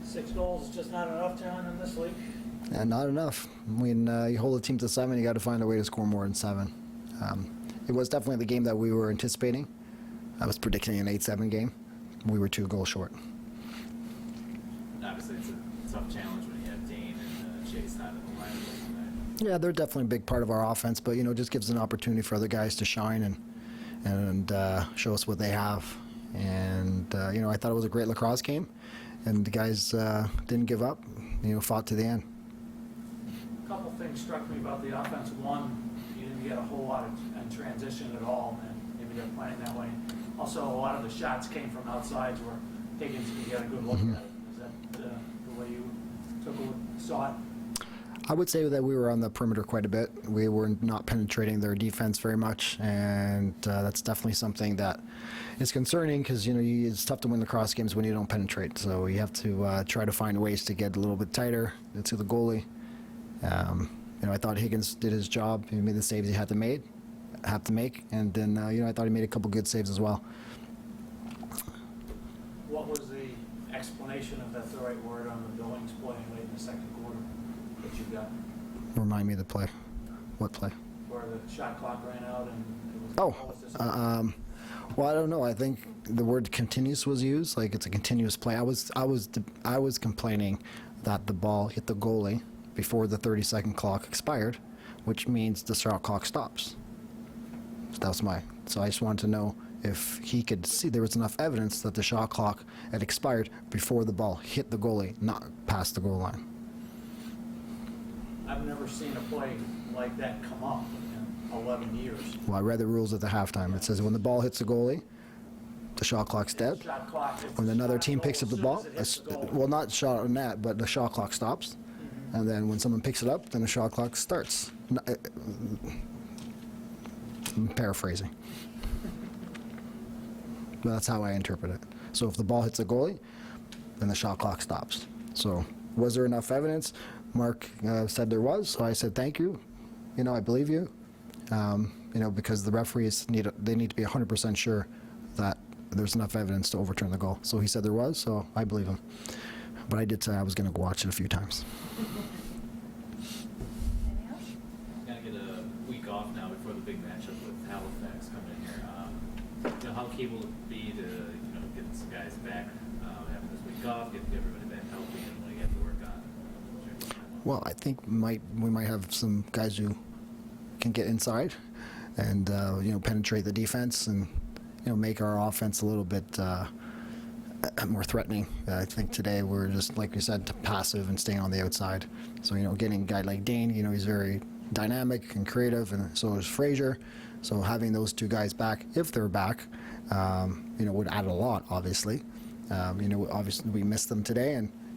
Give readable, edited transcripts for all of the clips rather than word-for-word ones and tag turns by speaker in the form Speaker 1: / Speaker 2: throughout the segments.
Speaker 1: 6 goals is just not enough, John, in this league.
Speaker 2: And not enough. When you hold a team to 7, you got to find a way to score more than 7. It was definitely the game that we were anticipating. I was predicting an 8-7 game. We were 2 goals short.
Speaker 3: Obviously, it's a tough challenge when you have Dhane and Chase not in the lineup tonight.
Speaker 2: Yeah, they're definitely a big part of our offense, but it just gives an opportunity for other guys to shine and show us what they have. And I thought it was a great lacrosse game, and the guys didn't give up. Fought to the end.
Speaker 1: A couple things struck me about the offense. One, you didn't get a whole lot in transition at all, and maybe they're playing that way. Also, a lot of the shots came from outsides where Higgins could get a good look at it. Is that the way you saw it?
Speaker 2: I would say that we were on the perimeter quite a bit. We were not penetrating their defense very much, and that's definitely something that is concerning because it's tough to win lacrosse games when you don't penetrate. So you have to try to find ways to get a little bit tighter to the goalie. I thought Higgins did his job. He made the saves he had to make, and then I thought he made a couple good saves as well.
Speaker 1: What was the explanation, if that's the right word, on the Billings play late in the second quarter that you got?
Speaker 2: Remind me of the play. What play?
Speaker 1: Where the shot clock ran out and it was.
Speaker 2: Well, I don't know. I think the word "continuous" was used. Like it's a continuous play. I was complaining that the ball hit the goalie before the 30-second clock expired, which means the shot clock stops. So I just wanted to know if he could see there was enough evidence that the shot clock had expired before the ball hit the goalie, not past the goal line.
Speaker 1: I've never seen a play like that come up in 11 years.
Speaker 2: Well, I read the rules at the halftime. It says when the ball hits the goalie, the shot clock's dead.
Speaker 1: Shot clock,
Speaker 2: When another team picks up the ball, well, not shot on net, but the shot clock stops. And then when someone picks it up, then the shot clock starts. I'm paraphrasing. But that's how I interpret it. So if the ball hits the goalie, then the shot clock stops. So was there enough evidence? Mark said there was, so I said thank you. I believe you. Because the referees need to be 100% sure that there's enough evidence to overturn the goal. So he said there was, so I believe him. But I did say I was going to go watch it a few times.
Speaker 4: Anything else?
Speaker 3: Got to get a week off now before the big matchup with Halifax coming in here. How key will it be to get some guys back having this week off, get everybody back healthy, and what do you have to work on?
Speaker 2: Well, I think we might have some guys who can get inside and penetrate the defense and make our offense a little bit more threatening. I think today we're just, like we said, passive and staying on the outside. So getting a guy like Dhane, he's very dynamic and creative, and so is Fraser. So having those 2 guys back, if they're back, would add a lot. Obviously, obviously we missed them today,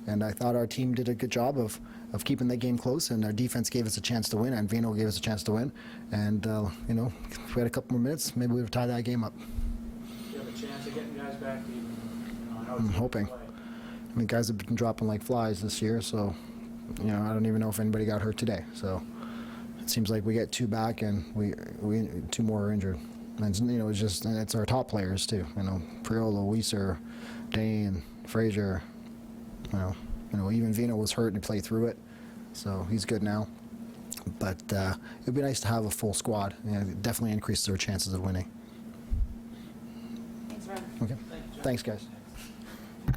Speaker 2: and I thought our team did a good job of keeping the game close, and our defense gave us a chance to win, and Vino gave us a chance to win. And if we had a couple more minutes, maybe we would tie that game up.
Speaker 1: Do you have a chance of getting guys back to even?
Speaker 2: I'm hoping. Guys have been dropping like flies this year, so I don't even know if anybody got hurt today. So it seems like we get 2 back, and we 2 more are injured. And it's our top players too. Priolo, Weiser, Dhane, Fraser. Even Vino was hurt and he played through it, so he's good now. But it'd be nice to have a full squad. It definitely increases our chances of winning.
Speaker 4: Thanks, Ron.
Speaker 2: Okay. Thanks, guys.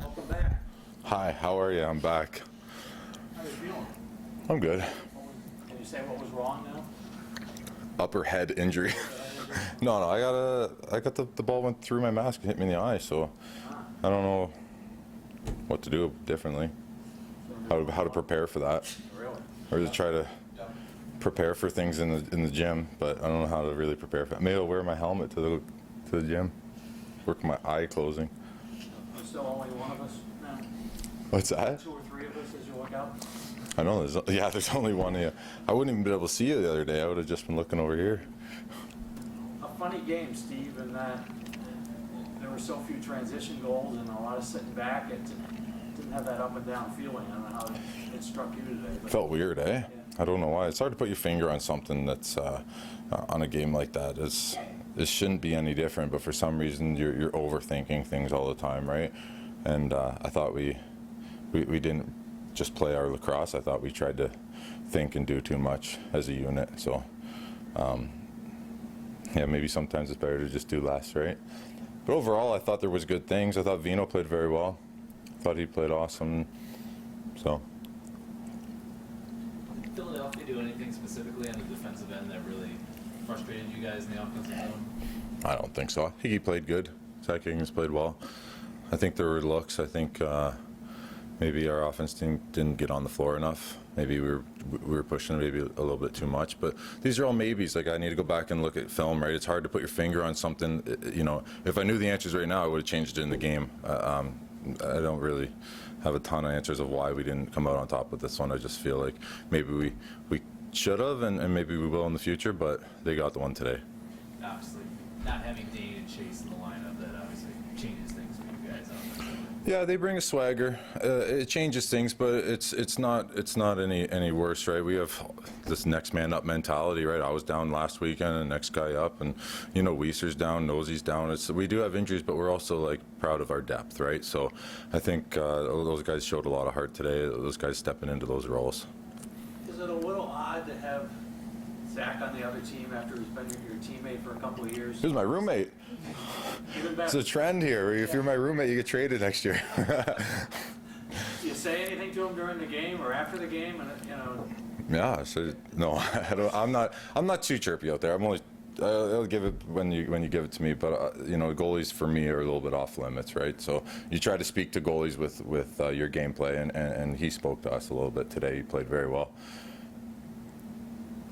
Speaker 1: Welcome back.
Speaker 5: Hi, how are you? I'm back.
Speaker 1: How are you feeling?
Speaker 5: I'm good.
Speaker 1: Can you say what was wrong now?
Speaker 5: Upper head injury. No, I got the ball went through my mask and hit me in the eye, so I don't know what to do differently. How to prepare for that.
Speaker 1: Really?
Speaker 5: Or to try to prepare for things in the gym, but I don't know how to really prepare for that. Maybe I'll wear my helmet to the gym. Work my eye closing.
Speaker 1: There's still only one of us now?
Speaker 5: What's that?
Speaker 1: 2 or 3 of us as you look out?
Speaker 5: I know there's only one here. I wouldn't even be able to see you the other day. I would have just been looking over here.
Speaker 1: A funny game, Steve, in that there were so few transition goals and a lot of sitting back. It didn't have that up and down feeling. I don't know how it struck you today. But
Speaker 5: Felt weird, eh?
Speaker 1: Yeah.
Speaker 5: I don't know why. It's hard to put your finger on something that's on a game like that. It shouldn't be any different, but for some reason you're overthinking things all the time, right? And I thought we we didn't just play our lacrosse. I thought we tried to think and do too much as a unit. So, yeah, maybe sometimes it's better to just do less, right? But overall, I thought there was good things. I thought Vino played very well. I thought he played awesome. So.
Speaker 3: Did Philadelphia do anything specifically on the defensive end that really frustrated you guys in the offensive zone?
Speaker 5: I don't think so. I think he played good. Zach Higgins played well. I think there were looks. I think maybe our offense team didn't get on the floor enough. Maybe we were pushing maybe a little bit too much. But these are all maybes. Like, I need to go back and look at film, right? It's hard to put your finger on something. You know, if I knew the answers right now, I would have changed it in the game. I don't really have a ton of answers of why we didn't come out on top with this one. I just feel like maybe we should have, and maybe we will in the future, but they got the one today.
Speaker 3: Obviously, not having Dhane and Chase in the lineup, that obviously changes things for you guys.
Speaker 5: Yeah, they bring a swagger. It changes things, but it's not any worse, right? We have this next man up mentality, right? I was down last weekend, and the next guy up, and you know, Weiser's down, Nosey's down. We do have injuries, but we're also like proud of our depth, right? So I think those guys showed a lot of heart today. Those guys stepping into those roles.
Speaker 1: Is it a little odd to have Zach on the other team after he's been your teammate for a couple of years?
Speaker 5: He's my roommate.
Speaker 1: Even better.
Speaker 5: It's a trend here. If you're my roommate, you get traded next year.
Speaker 1: Do you say anything to him during the game or after the game? And you know.
Speaker 5: Yeah. So no, I don't, I'm not too chirpy out there. I'll give it when you give it to me. But you know, goalies for me are a little bit off limits, right? So you try to speak to goalies with your gameplay, and he spoke to us a little bit today. He played very well.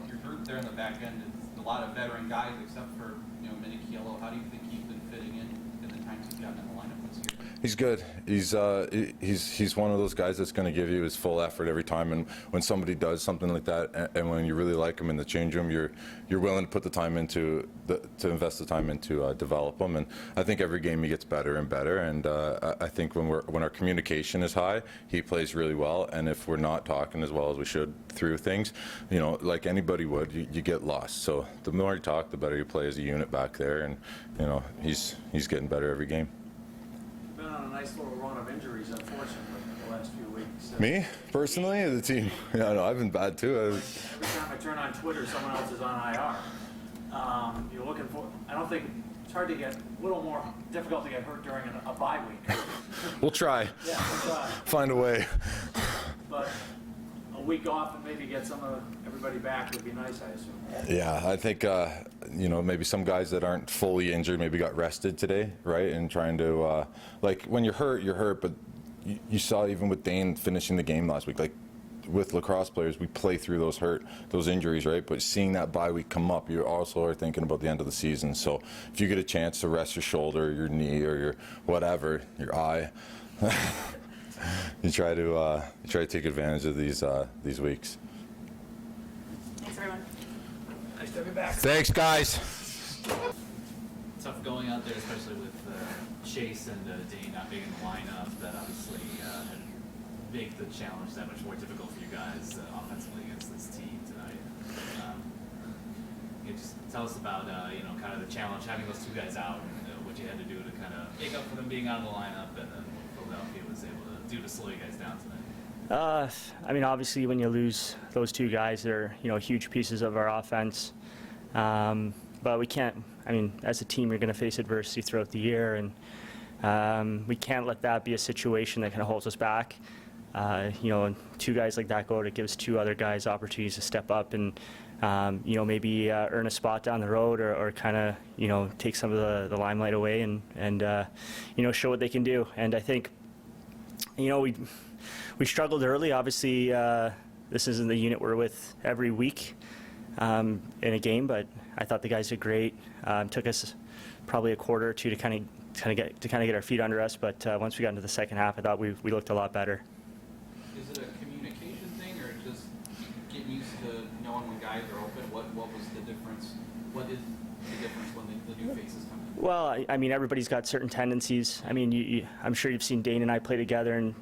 Speaker 4: Your group there in the back end is a lot of veteran guys, except for Minichiello. How do you think he's been fitting in the times he's gotten in the lineup this year?
Speaker 5: He's good. He's one of those guys that's going to give you his full effort every time. And when somebody does something like that, and when you really like him in the change room, you're willing to put the time into to invest the time into develop him. And I think every game he gets better and better. And I think when our communication is high, he plays really well. And if we're not talking as well as we should through things, you know, like anybody would, you get lost. So the more you talk, the better you play as a unit back there. And you know, he's getting better every game.
Speaker 1: Been on a nice little run of injuries, unfortunately, the last few weeks.
Speaker 5: Me, personally, or the team? Yeah, no, I've been bad too.
Speaker 1: Every time I turn on Twitter, someone else is on IR. You're looking for, I don't think, it's hard to get, a little more difficult to get hurt during a bye week.
Speaker 5: We'll try.
Speaker 1: Yeah, we'll try.
Speaker 5: Find a way.
Speaker 1: But a week off and maybe get some of everybody back would be nice, I assume.
Speaker 5: Yeah, I think, you know, maybe some guys that aren't fully injured maybe got rested today, right? And trying to, like, when you're hurt, but you saw even with Dhane finishing the game last week, like, with lacrosse players, we play through those injuries, right? But seeing that bye week come up, you also are thinking about the end of the season. So if you get a chance to rest your shoulder, your knee, or your whatever, your eye, you try to take advantage of these weeks.
Speaker 6: Thanks, everyone.
Speaker 1: Nice to have you back.
Speaker 5: Thanks, guys.
Speaker 3: Tough going out there, especially with Chase and Dhane not being in the lineup. That obviously make the challenge that much more difficult for you guys offensively against this team tonight. You just tell us about kind of the challenge having those two guys out, and what you had to do to kind of make up for them being out of the lineup, and then what Philadelphia was able to do to slow you guys down tonight.
Speaker 7: I mean, obviously, when you lose those two guys, they're huge pieces of our offense. But we can't. I mean, as a team, you're going to face adversity throughout the year, and we can't let that be a situation that kind of holds us back. And two guys like that go out, it gives two other guys opportunities to step up and maybe earn a spot down the road, or kind of take some of the limelight away and show what they can do. And I think we struggled early. Obviously, this isn't the unit we're with every week in a game, but I thought the guys did great. Took us probably a quarter or two to kind of get our feet under us, but once we got into the second half, I thought we looked a lot better.
Speaker 4: Is it a communication thing, or just getting used to knowing when guys are open? What was the difference? What is the difference when the new faces come in?
Speaker 7: Well, I mean, everybody's got certain tendencies. I mean, I'm sure you've seen Dhane and I play together, and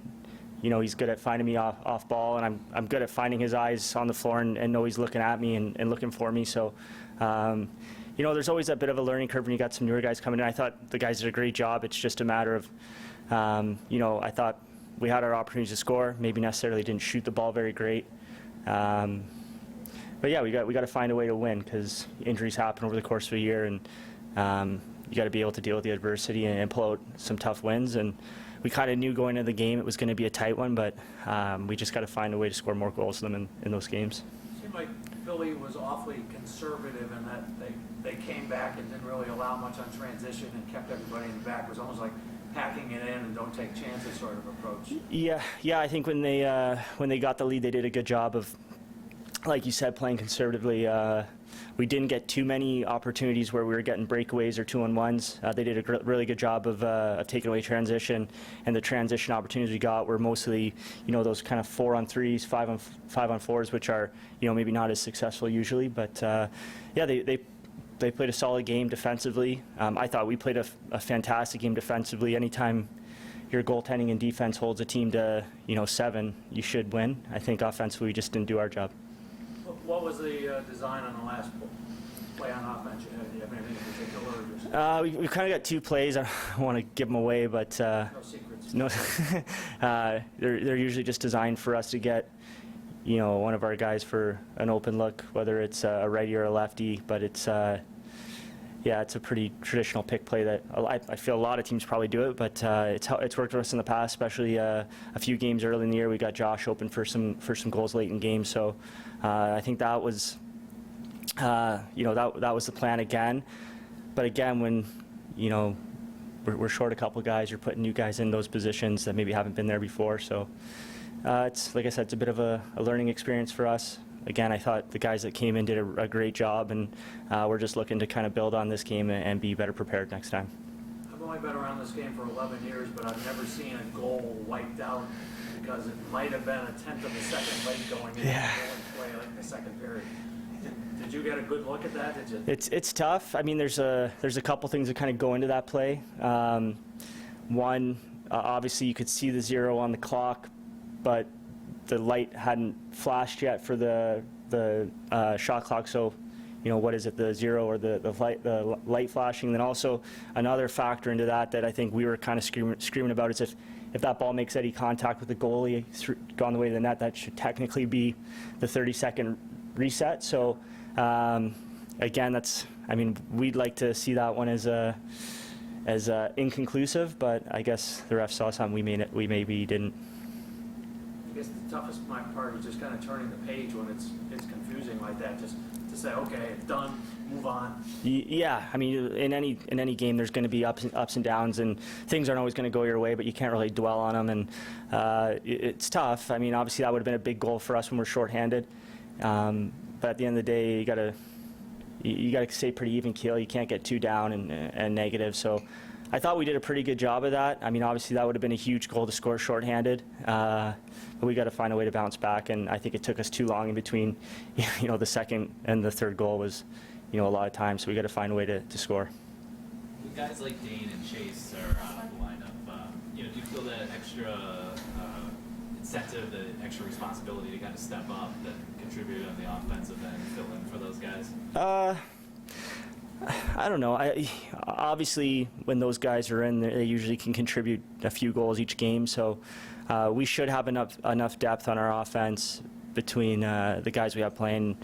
Speaker 7: he's good at finding me off ball, and I'm good at finding his eyes on the floor and know he's looking at me and looking for me. So, there's always that bit of a learning curve when you got some newer guys coming in. I thought the guys did a great job. It's just a matter of, I thought we had our opportunities to score. Maybe necessarily didn't shoot the ball very great. But yeah, we got to find a way to win because injuries happen over the course of a year, and you got to be able to deal with the adversity and pull out some tough wins. And we kind of knew going into the game it was going to be a tight one, but we just got to find a way to score more goals than them in those games.
Speaker 1: It seemed like Philly was awfully conservative in that they came back and didn't really allow much on transition and kept everybody in the back. It was almost like packing it in and don't take chances sort of approach.
Speaker 7: Yeah. I think when they got the lead, they did a good job of, like you said, playing conservatively. We didn't get too many opportunities where we were getting breakaways or 2-on-1s. They did a really good job of taking away transition, and the transition opportunities we got were mostly, those kind of 4-on-3s, 5-on-4s, which are, maybe not as successful usually. But yeah, they played a solid game defensively. I thought we played a fantastic game defensively. Anytime your goaltending and defense holds a team to 7, you should win. I think offensively we just didn't do our job.
Speaker 1: What was the design on the last play on offense? Do you have anything in particular? Or just
Speaker 7: We kind of got 2 plays. I don't want to give them away, but
Speaker 1: no secrets?
Speaker 7: no, they're usually just designed for us to get, one of our guys for an open look, whether it's a righty or a lefty. But it's it's a pretty traditional pick play that I feel a lot of teams probably do it, but it's worked for us in the past, especially a few games early in the year. We got Josh open for some goals late in games, so I think that was that was the plan again. But again, when we're short a couple guys, you're putting new guys in those positions that maybe haven't been there before. So it's, like I said, it's a bit of a learning experience for us. Again, I thought the guys that came in did a great job, and we're just looking to kind of build on this game and be better prepared next time.
Speaker 1: I've only been around this game for 11 years, but I've never seen a goal wiped out because it might have been a tenth of a second late going in and play like the second period. Did you get a good look at that? Did you?
Speaker 7: It's tough. I mean, there's a couple things that kind of go into that play. One, obviously you could see the 0 on the clock, but the light hadn't flashed yet for the shot clock. So, what is it, the 0 or the light flashing? Then also another factor into that I think we were kind of screaming about is if that ball makes any contact with the goalie gone the way of the net, that should technically be the 30-second reset. So again, we'd like to see that one as inconclusive, but I guess the ref saw something we maybe didn't.
Speaker 1: I guess the toughest part was just kind of turning the page when it's confusing like that, just to say, okay, it's done, move on.
Speaker 7: Yeah, I mean, in any game, there's going to be ups and downs, and things aren't always going to go your way, but you can't really dwell on them, and it's tough. I mean, obviously that would have been a big goal for us when we're shorthanded, but at the end of the day, you gotta stay pretty even keel. You can't get too down and negative. So I thought we did a pretty good job of that. I mean, obviously that would have been a huge goal to score shorthanded, but we got to find a way to bounce back. And I think it took us too long in between, the second and the third goal was, a lot of time. So we got to find a way to score.
Speaker 3: With guys like Dhane and Chase are out of the lineup, do you feel that extra incentive, the extra responsibility to kind of step up that contribute on the offensive end, fill in for those guys?
Speaker 7: I don't know. Obviously, when those guys are in, they usually can contribute a few goals each game. So we should have enough depth on our offense between the guys we have playing.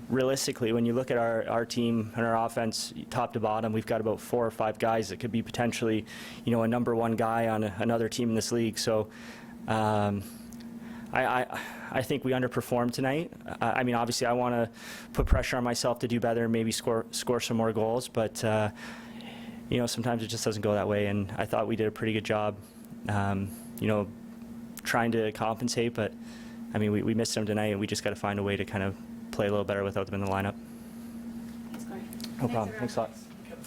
Speaker 7: Realistically, when you look at our team and our offense, top to bottom, we've got about 4 or 5 guys that could be potentially, a #1 guy on another team in this league. So I think we underperformed tonight. I mean, obviously, I want to put pressure on myself to do better and maybe score some more goals. But sometimes it just doesn't go that way. And I thought we did a pretty good job, trying to compensate. But I mean, we missed them tonight, and we just got to find a way to kind of play a little better without them in the lineup.
Speaker 6: Thanks, Corey.
Speaker 7: No problem. Thanks a lot.